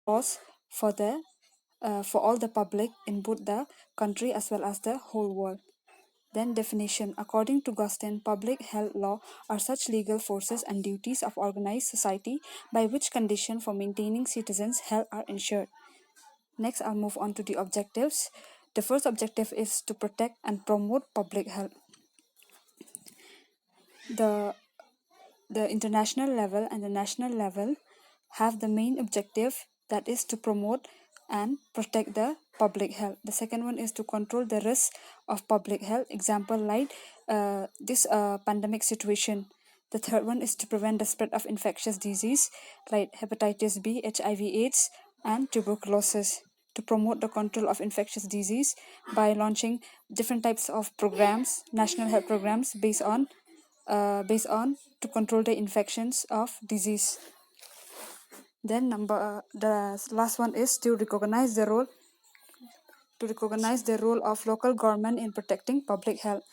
laws for all the public in both the country as well as the whole world. Then definition. According to Gustin, public health law are such legal forces and duties of organized society by which condition for maintaining citizens' health are ensured. Next, I'll move on to the objectives. The first objective is to protect and promote public health. The international level and the national level have the main objective, that is to promote and protect the public health. The second one is to control the risk of public health, example like this pandemic situation. The third one is to prevent the spread of infectious disease like hepatitis B, HIV AIDS, and tuberculosis. To promote the control of infectious disease by launching different types of programs, national health programs based on to control the infections of disease. Then the last one is to recognize the role of local government in protecting public health.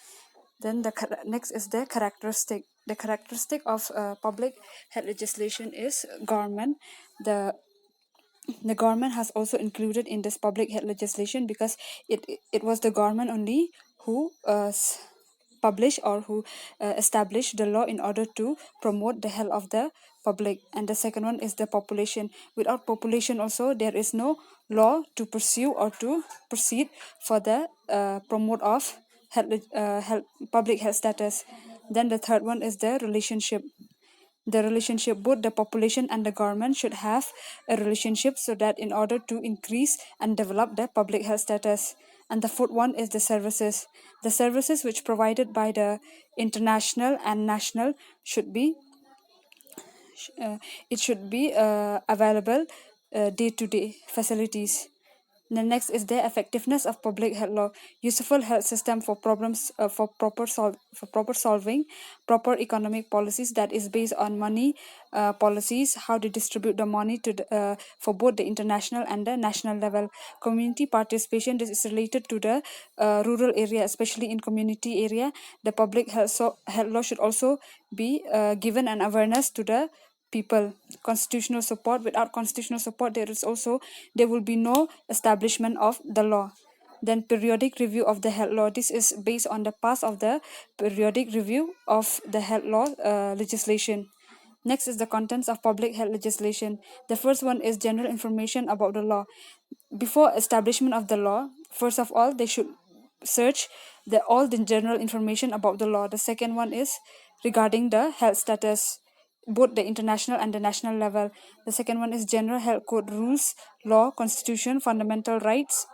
Then next is the characteristic. The characteristic of public health legislation is government. The government has also included in this public health legislation because it was the government only who publish or who establish the law in order to promote the health of the public. And the second one is the population. Without population also there is no law to pursue or to proceed for the promote of public health status. Then the third one is the relationship. Both the population and the government should have a relationship so that in order to increase and develop the public health status. And the fourth one is the services which provided by the international and national should be available day to day facilities. The next is the effectiveness of public health law. Useful health system for problems for proper solving, proper economic policies that is based on money policies, how to distribute the money to for both the international and the national level. Community participation, this is related to the rural area, especially in community area. The public health law should also be given an awareness to the people. Constitutional support. Without constitutional support there will be no establishment of the law. Then periodic review of the health law. This is based on the past of the periodic review of the health law legislation. Next is the contents of public health legislation. The first one is general information about the law. Before establishment of the law, first of all they should search all the general information about the law. The second one is regarding the health status, both the international and the national level. The second one is general health code, rules, law, constitution, fundamental rights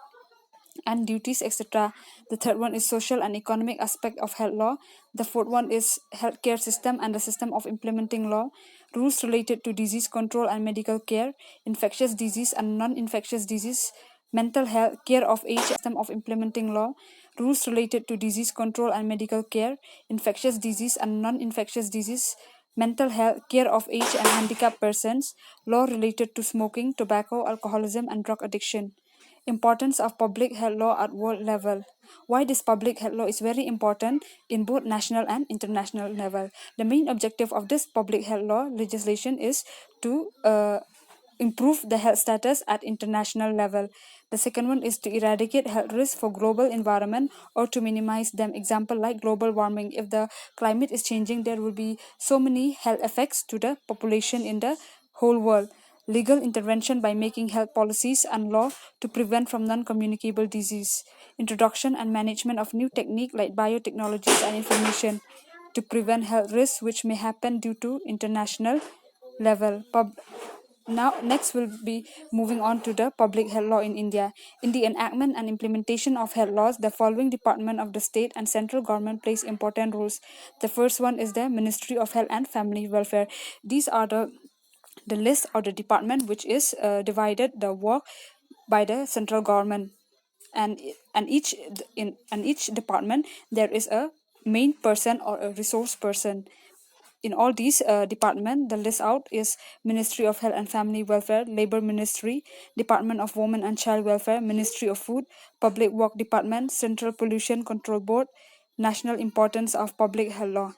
and duties, etc. The third one is social and economic aspect of health law. The fourth one is healthcare system and the system of implementing law, rules related to disease control and medical care, infectious disease and non-infectious disease, mental health, care of age, system of implementing law, rules related to disease control and medical care, infectious disease and non-infectious disease, mental health, care of age and handicapped persons, law related to smoking, tobacco, alcoholism and drug addiction. Importance of public health law at world level. Why this public health law is very important in both national and international level. The main objective of this public health law legislation is to improve the health status at international level. The second one is to eradicate health risks for global environment or to minimize them. Example like global warming. If the climate is changing, there will be so many health effects to the population in the whole world. Legal intervention by making health policies and law to prevent from non-communicable disease. Introduction and management of new technique like biotechnologies and information to prevent health risks which may happen due to international level. Now, next we'll be moving on to the public health law in India. In the enactment and implementation of health laws, the following department of the state and central government plays important roles. The first one is the Ministry of Health and Family Welfare. These are the list or the department which is divided the work by the central government, and each department there is a main person or a resource person. In all these department, the list out is Ministry of Health and Family Welfare, Labor Ministry, Department of Women and Child Welfare, Ministry of Food, Public Work Department, Central Pollution Control Board. National importance of public health law.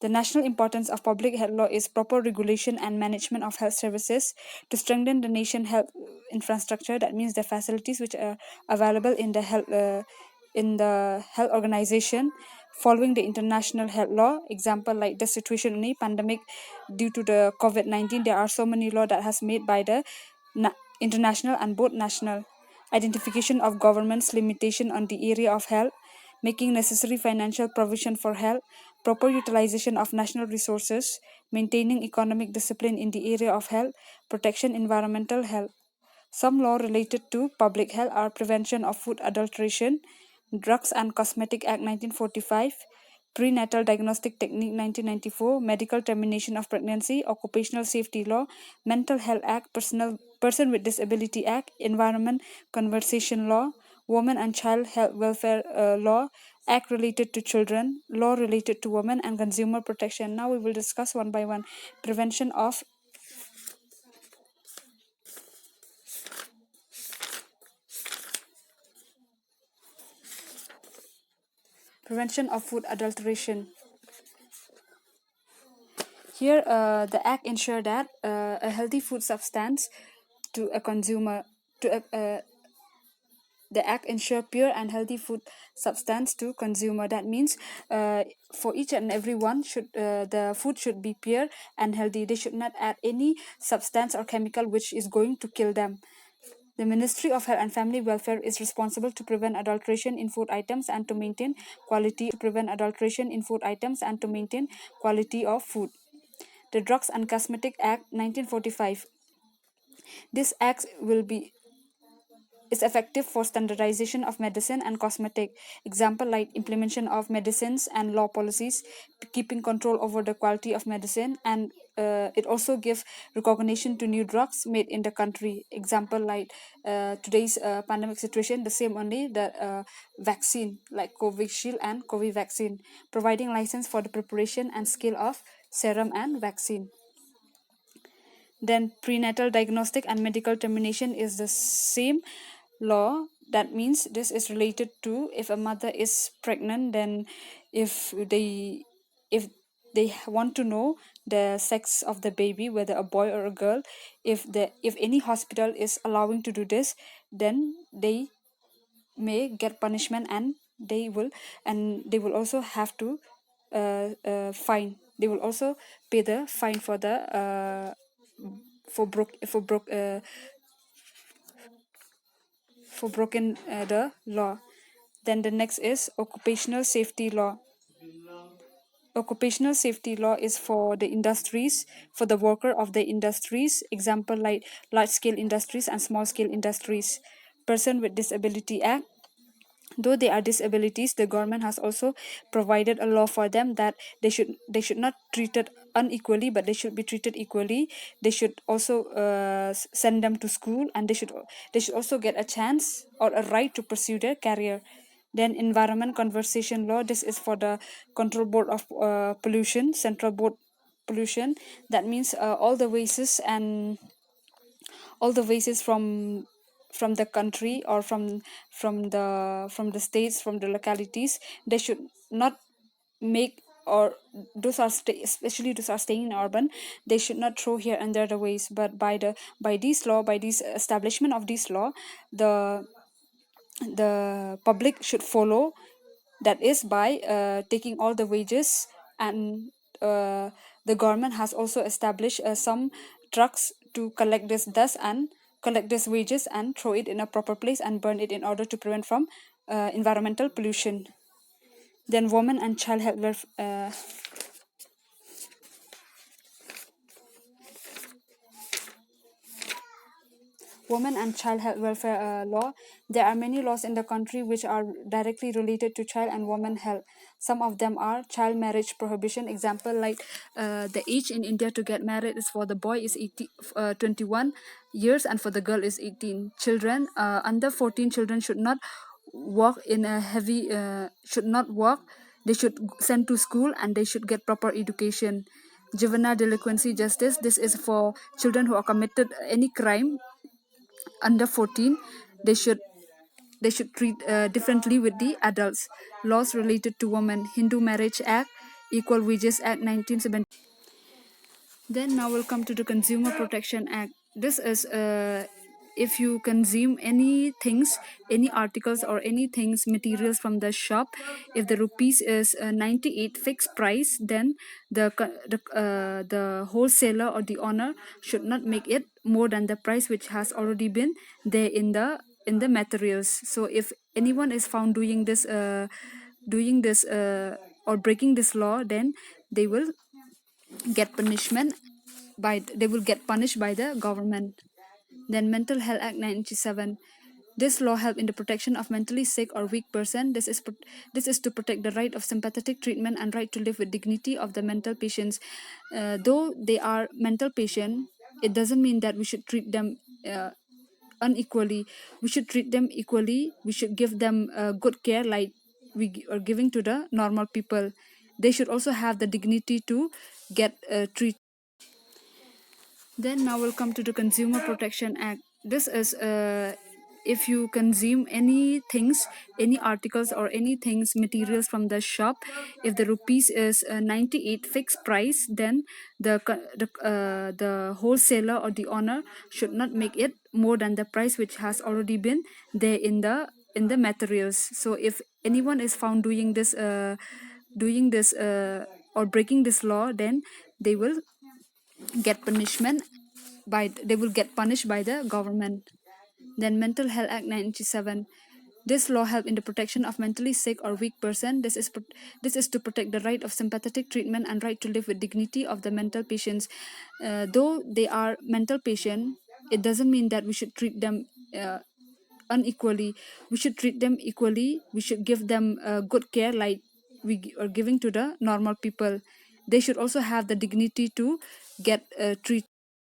The national importance of public health law is proper regulation and management of health services to strengthen the nation health infrastructure. That means the facilities which are available in the health organization following the international health law. Example like the situation in the pandemic due to the COVID-19, there are so many law that has made by the international and both national. Identification of government's limitation on the area of health, making necessary financial provision for health, proper utilization of national resources, maintaining economic discipline in the area of health, protection environmental health. Some law related to public health are Prevention of Food Adulteration, Drugs and Cosmetic Act 1945, Prenatal Diagnostic Technique 1994, Medical Termination of Pregnancy, Occupational Safety Law, Mental Health Act, Person with Disability Act, Environment Conservation Law, Women and Child Health Welfare Law, Act related to children, law related to women, and consumer protection. Now we will discuss one by one. Prevention of food adulteration. Here, the act ensure that a healthy food substance to a consumer to the act ensure pure and healthy food substance to consumer. That means for each and every one should the food should be pure and healthy. They should not add any substance or chemical which is going to kill them. The Ministry of Health and Family Welfare is responsible to prevent adulteration in food items and to maintain quality of food. The Drugs and Cosmetic Act 1945. This act is effective for standardization of medicine and cosmetic. Example like implementation of medicines and law policies, keeping control over the quality of medicine, and it also gives recognition to new drugs made in the country. Example like today's pandemic situation, the same only the vaccine like Covishield and Covid vaccine, providing license for the preparation and scale of serum and vaccine. Then prenatal diagnostic and medical termination is the same law. That means this is related to if a mother is pregnant, then if they want to know the sex of the baby, whether a boy or a girl, if any hospital is allowing to do this, then they may get punishment, and they will also have to fine. They will also pay the fine for the for broken the law. Then the next is occupational safety law. Occupational safety law is for the industries, for the worker of the industries. Example like large scale industries and small scale industries. Person with Disability Act. Though they are disabilities, the government has also provided a law for them that they should not treated unequally, but they should be treated equally. They should also send them to school, and they should also get a chance or a right to pursue their career. Then environment conservation law. This is for the control board of pollution, central board pollution. That means all the waste from the country or from the states, from the localities, they should not make, or especially those are staying in urban, they should not throw here and there the waste. But by this establishment of this law, the public should follow. That is by taking all the wages, and the government has also established some trucks to collect this dust and collect this wages and throw it in a proper place and burn it in order to prevent from environmental pollution. Then women and child health Women and Child Health Welfare Law. There are many laws in the country which are directly related to child and women health. Some of them are child marriage prohibition. Example like the age in India to get married is for the boy is 21 years, and for the girl is 18. Children under 14 children should not walk in a heavy should not walk. They should send to school, and they should get proper education. Juvenile delinquency justice. This is for children who are committed any crime under 14. They should treat differently with the adults. Laws related to women. Hindu Marriage Act Equal Wages Act 1970. Then now we'll come to the Consumer Protection Act. This is if you consume any things, any articles or any things, materials from the shop, if the rupees is 98 fixed price, then the wholesaler or the owner should not make it more than the price which has already been there in the materials. So if anyone is found doing this or breaking this law, then they will get punishment they will get punished by the government. Then Mental Health Act 97. This law help in the protection of mentally sick or weak person. This is to protect the right of sympathetic treatment and right to live with dignity of the mental patients. Though they are mental patient, it doesn't mean that we should treat them unequally. We should treat them equally. We should give them good care like are giving to the normal people. They should also have the dignity to get treated. Then now we'll come to the Consumer Protection Act. This is if you consume any things, any articles or any things, materials from the shop, if the rupees is 98 fixed price, then the wholesaler or the owner should not make it more than the price which has already been there in the materials. So if anyone is found doing this or breaking this law, then they will get punishment they will get punished by the government. Then Mental Health Act 97. This law help in the protection of mentally sick or weak person. This is to protect the right of sympathetic treatment and right to live with dignity of the mental patients. Though they are mental patient, it doesn't mean that we should treat them unequally. We should treat them equally. We should give them good care like are giving to the normal people. They should also have the dignity to get treated.